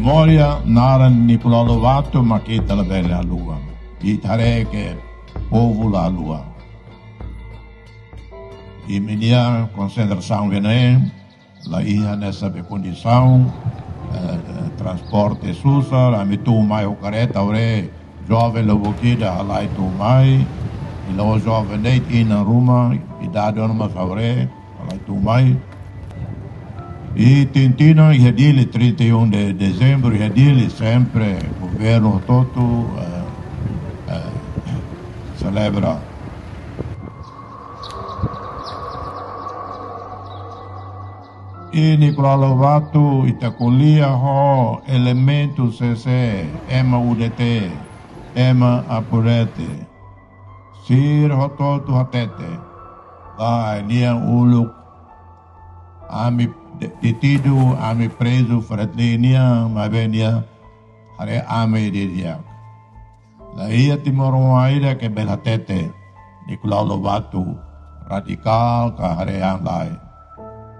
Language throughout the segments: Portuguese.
memória naran ni Pulau Lovato makita la bela lua. Itare que povo la lua. E minha concentração vem lá ia nessa condição transporte sussa lá me tu mai o careta ore jovem lo boquida lá e tu mai e lo jovem nem na Roma idade uma favore lá e tu mai e Tintina e dele 31 de dezembro e dele sempre governo todo celebra. E Nicolau Lovato itacolia ho elementos esse ema udete ema apurete sir hototu hatete da nia uluk ami detido ami preso fratlinia mavenia hare ame dia la ia timoro aira que belatete Nicolau Lovato radical ka hare amlai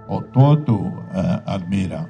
o todo admira.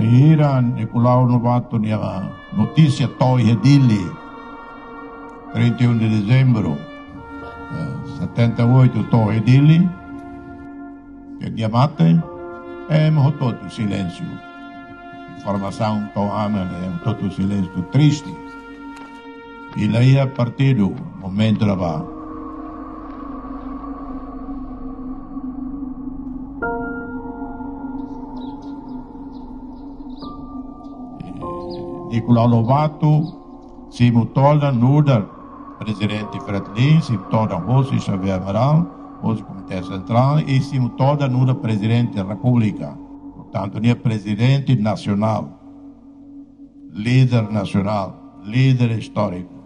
Ira Nicolau Lovato nia notícia toi dele 31 de dezembro 78 toi dele que dia mate morreu todo silêncio informação tão amena todo silêncio triste e lá ia partido momento lá Nicolau Lovato si mutola nuda presidente Fretlin, si mutola José Xavier Amaral, José Comitê Central e si mutola nuda presidente da República. Portanto, nie presidente nacional, líder histórico.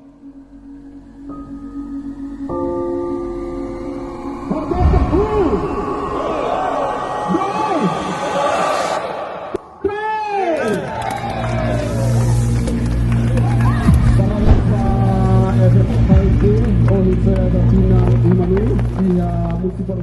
Hoy se da una vez y a Municipal